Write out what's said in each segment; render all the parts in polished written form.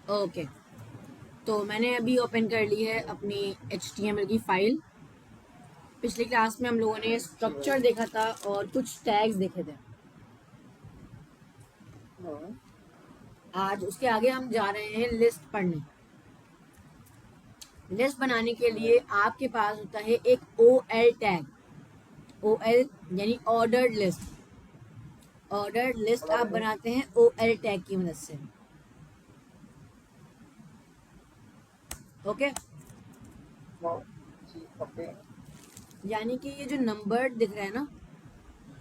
Okay, तो मैंने अभी ओपन कर ली है अपनी HTML की फाइल। पिछली क्लास में हम लोगों ने स्ट्रक्चर देखा था और कुछ टैग्स देखे थे। आज उसके आगे हम जा रहे हैं लिस्ट पढ़ने। लिस्ट बनाने के लिए आपके पास होता है एक OL टैग। OL यानी ऑर्डर्ड लिस्ट। ऑर्डर्ड लिस्ट आप बनाते हैं OL टैग की मदद से। ओके, ओके, यानी कि ये जो नंबर दिख रहा है ना,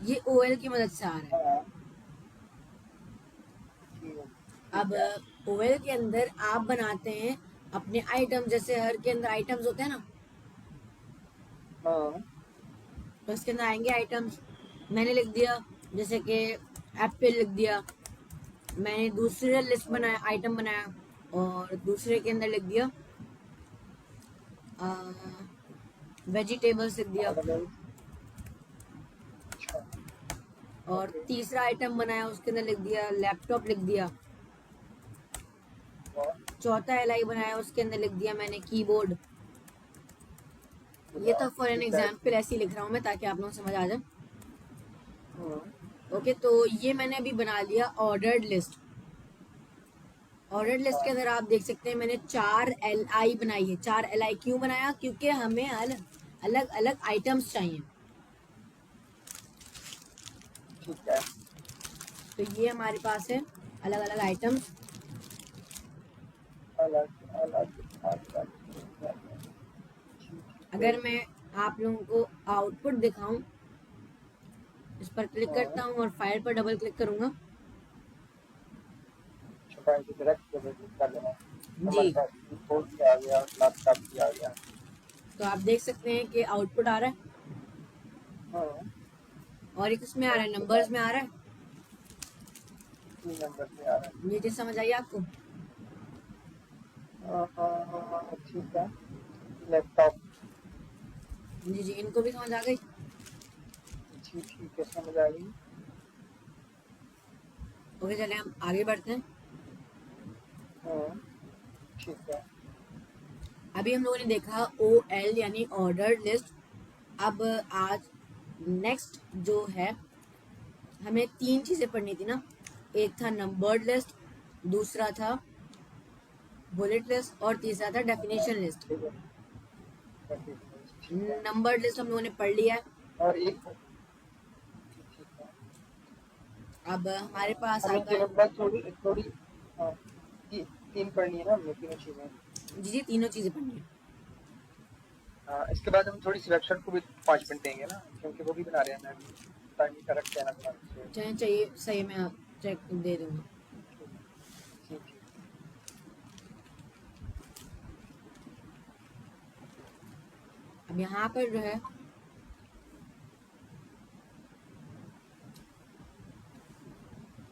ये OL की मदद से आ रहा है। अब OL के अंदर आप बनाते हैं अपने आइटम, जैसे हर के अंदर आइटम्स होते हैं ना, तो इसके अंदर आएंगे आइटम्स। मैंने लिख दिया जैसे कि एप्पल लिख दिया। मैंने दूसरे लिस्ट बनाया, आइटम बनाया, और दूसरे के अंदर लिख दिया वेजिटेबल्स लिख दिया। और तीसरा आइटम बनाया, उसके अंदर लिख दिया लैपटॉप लिख दिया। चौथा LI बनाया, उसके अंदर लिख दिया मैंने कीबोर्ड। ये तो फॉर एन एग्जाम्पल ऐसे ही लिख रहा हूँ मैं, ताकि आप लोगों को समझ आ जाए। ओके, तो ये मैंने अभी बना लिया ऑर्डर्ड लिस्ट। ऑर्डर्ड लिस्ट के अंदर आप देख सकते हैं मैंने 4 LI बनाई है। 4 LI क्यों बनाया? क्योंकि हमें अलग अलग आइटम्स चाहिए। ठीक है। तो ये हमारे पास है अलग अलग आइटम्स। अलग अलग अगर मैं आप लोगों को आउटपुट दिखाऊं, इस पर क्लिक करता हूं और फाइल पर डबल क्लिक करूंगा। जी, आ गया, लैपटॉप भी आ गया। तो आप देख सकते हैं कि आउटपुट आ रहा है, और एक इसमें आ रहा है, नंबर्स में आ रहा है। 3 नंबर पे आ रहा ये चीज समझ आई आपको? है। ठीक है। लैपटॉप। जी जी, इनको भी समझ आ गई। जी ठीक है, समझ आ गई। ओके, चले हम आगे बढ़ते हैं। ठीक है। अभी हम लोगों ने देखा OL यानी ऑर्डर लिस्ट। अब आज नेक्स्ट जो है, हमें 3 चीजें पढ़नी थी ना। एक था नंबर्ड लिस्ट, दूसरा था बुलेट लिस्ट, और तीसरा था डेफिनेशन लिस्ट। ठीक है। ठीक है। नंबर्ड लिस्ट हम लोगों ने पढ़ लिया है। और एक ठीक है। अब हमारे पास हमें आता है। तीनों के बाद थोड़ी थोड़ी हाँ, तीन पढ़नी है ना हमने, तीनों चीजें। जी जी, तीनों चीजें पढ़नी है। इसके बाद हम थोड़ी सी वेबसाइट को भी 5 मिनट देंगे ना, क्योंकि वो भी बना रहे हैं, मैं भी टाइम करेक्ट है ना बना रहे हैं। चाहे चाहिए सही, मैं चेक दे दूंगा। जी जी। अब यहाँ पर जो है,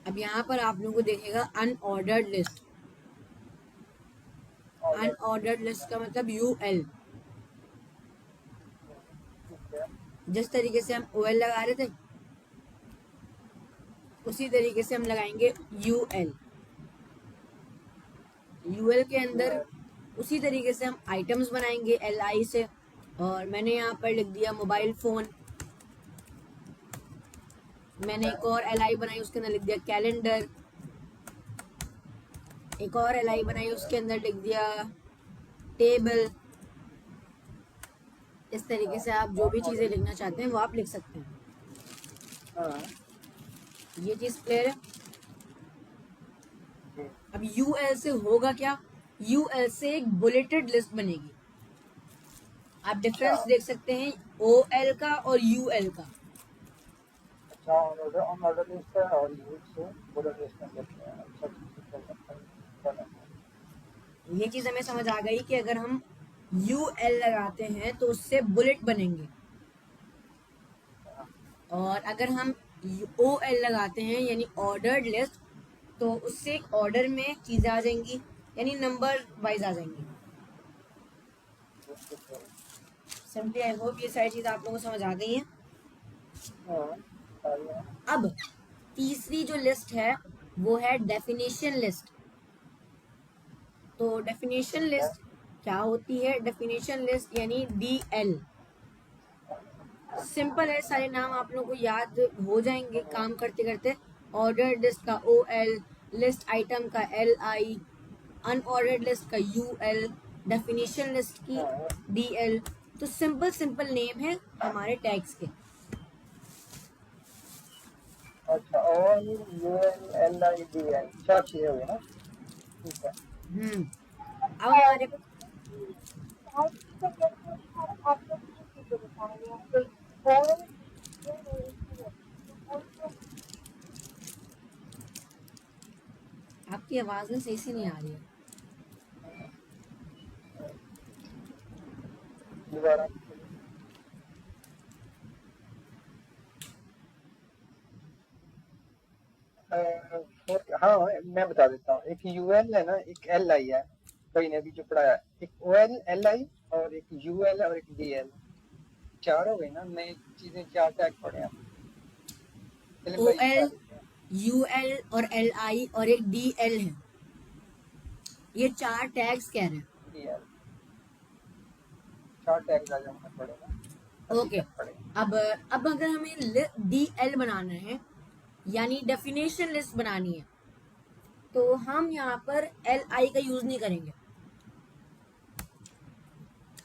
अब यहाँ पर आप लोगों को देखेगा unordered list. Order. Unordered list का मतलब UL। ठीक है। जिस तरीके से हम OL लगा रहे थे, उसी तरीके से हम लगाएंगे UL। UL के अंदर उसी तरीके से हम आइटम्स बनाएंगे LI से। और मैंने यहाँ पर लिख दिया मोबाइल फोन। मैंने एक और LI बनाई, उसके अंदर लिख दिया कैलेंडर। एक और LI बनाई, उसके अंदर लिख दिया टेबल। इस तरीके से आप जो भी चीजें लिखना चाहते हैं वो आप लिख सकते हैं। हाँ। ये चीज क्लियर है? जी। अब UL से होगा क्या? UL से एक बुलेटेड लिस्ट बनेगी। आप अच्छा। डिफरेंस देख सकते हैं OL का और UL का। अच्छा, ऑन ऑर्डर लिस्ट है और यूज से बुलेट लिस्ट में लेते हैं। अच्छा ठीक है। ये चीज हमें समझ आ गई कि अगर हम UL लगाते हैं तो उससे बुलेट बनेंगे, और अगर हम OL लगाते हैं यानी ऑर्डर्ड लिस्ट, तो उससे एक ऑर्डर में चीजें आ जाएंगी, यानी नंबर वाइज आ जाएंगी। सिंपली आई होप ये सारी चीज आप लोगों को समझ आ गई है। अब तीसरी जो लिस्ट है वो है डेफिनेशन लिस्ट। तो डेफिनेशन लिस्ट क्या होती है? डेफिनेशन लिस्ट यानी DL। सिंपल है, सारे नाम आप लोगों को याद हो जाएंगे काम करते करते। ऑर्डर लिस्ट का OL, लिस्ट आइटम का LI, अनऑर्डर्ड लिस्ट का UL, डेफिनेशन लिस्ट की DL। तो सिंपल सिंपल नेम है हमारे टैग्स के। अच्छा, और UNLIDL 4 चीजें हुई ना, ठीक है। अब हमारे आपकी आवाज ना सही से नहीं आ रही है। दोबारा हाँ, मैं बता देता हूँ। एक UL है ना, एक LI है, कहीं ने अभी जो पढ़ाया। एक OL LI और एक UL और एक DL, 4 हो गई ना नई चीजें। 4 टैग पढ़े हैं, फिल्म भाई बता OL, देते हैं। UL और LI और एक DL है, ये 4 टैग्स कह रहे हैं। DL 4 टैग आज हमने पढ़े ना, अभी ओके, तक पढ़े। अब अगर हमें DL बनाना है यानी डेफिनेशन लिस्ट बनानी है, तो हम यहाँ पर LI का यूज नहीं करेंगे।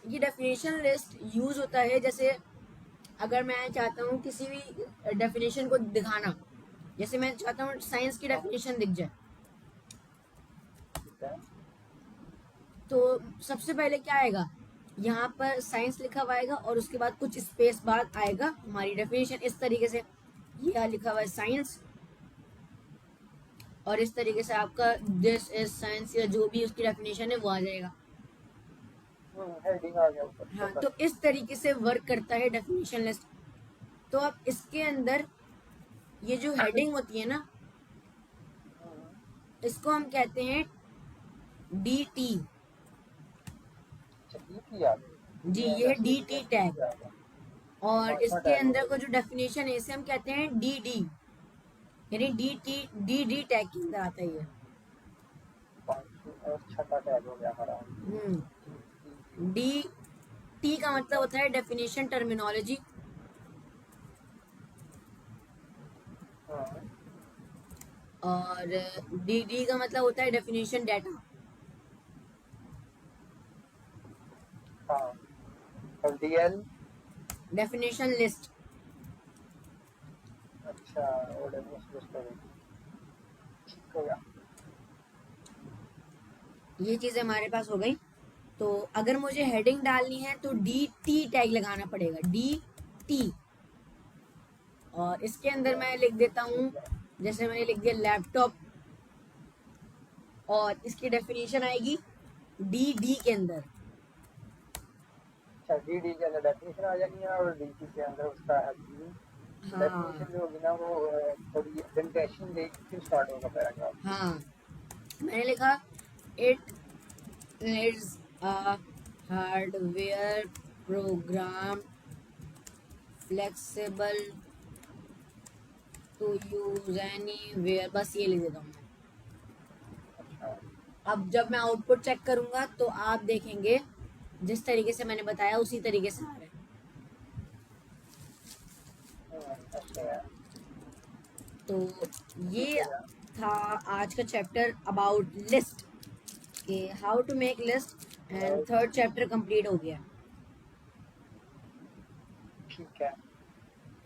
ये डेफिनेशन लिस्ट यूज होता है जैसे अगर मैं चाहता हूँ किसी भी डेफिनेशन को दिखाना, जैसे मैं चाहता हूँ साइंस की डेफिनेशन दिख जाए, ठीक है। तो सबसे पहले क्या आएगा, यहाँ पर साइंस लिखा हुआ आएगा और उसके बाद कुछ स्पेस बाद आएगा हमारी डेफिनेशन। इस तरीके से ये लिखा हुआ है साइंस, और इस तरीके से आपका दिस इज साइंस या जो भी उसकी डेफिनेशन है वो आ जाएगा। हेडिंग आ गया ऊपर हाँ, छोटा तो सा। इस तरीके से वर्क करता है डेफिनेशन लिस्ट। तो अब इसके अंदर ये जो हेडिंग होती है ना, इसको हम कहते हैं DT। अच्छा, DT आ गई, जी, मैं ये है वैसे ही DT टैग। DT आ गया। और 5वां इसके टैग हो अंदर गया को जो डेफिनेशन है इसे हम कहते हैं DD, यानी DD टैग के अंदर आता है ये। 5 और 6वां टैग हो गया हमारा। DT का मतलब होता है डेफिनेशन टर्मिनोलॉजी, हाँ और DD का मतलब होता है डेफिनेशन डाटा। हाँ, और DL। Definition list. अच्छा, ऑर्डर में लिस्ट हो गई, ठीक हो गया। ये चीजें हमारे पास हो गई। तो अगर मुझे हेडिंग डालनी है तो DT टैग लगाना पड़ेगा, DT। और इसके अंदर मैं लिख देता हूँ, ठीक है। जैसे मैंने लिख दिया लैपटॉप, और इसकी डेफिनेशन आएगी DD के अंदर। अच्छा, DD के अंदर डेफिनेशन आ जानी है और DT के अंदर उसका हाँ डेफिनेशन जो होगी ना वो थोड़ी इंडेंटेशन देके फिर स्टार्ट होगा पैराग्राफ। हाँ, मैंने लिखा it is a hardware program flexible to use anywhere, बस ये लिख देता हूँ मैं। अच्छा, अब जब मैं आउटपुट चेक करूंगा तो आप देखेंगे जिस तरीके से मैंने बताया उसी तरीके से आ रहा है। अच्छा है, तो ठीक हो ये गया। था आज का चैप्टर अबाउट लिस्ट, के how to make list, and और 3rd चैप्टर कंप्लीट हो गया। ठीक है,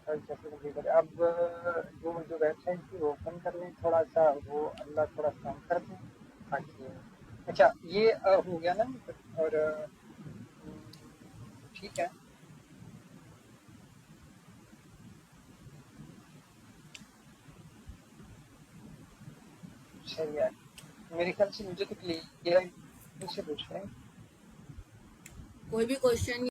और जैसे कंप्लीट करें अब, जो जो वेबसाइट थी वो ओपन कर लें थोड़ा सा, वो अल्लाह थोड़ा सा कम कर दें ताकि। अच्छा, ये हो गया ना, और ठीक है। सही है, मेरे ख्याल से मुझे तो क्लियर है, मुझसे पूछ रहे हैं। कोई भी क्वेश्चन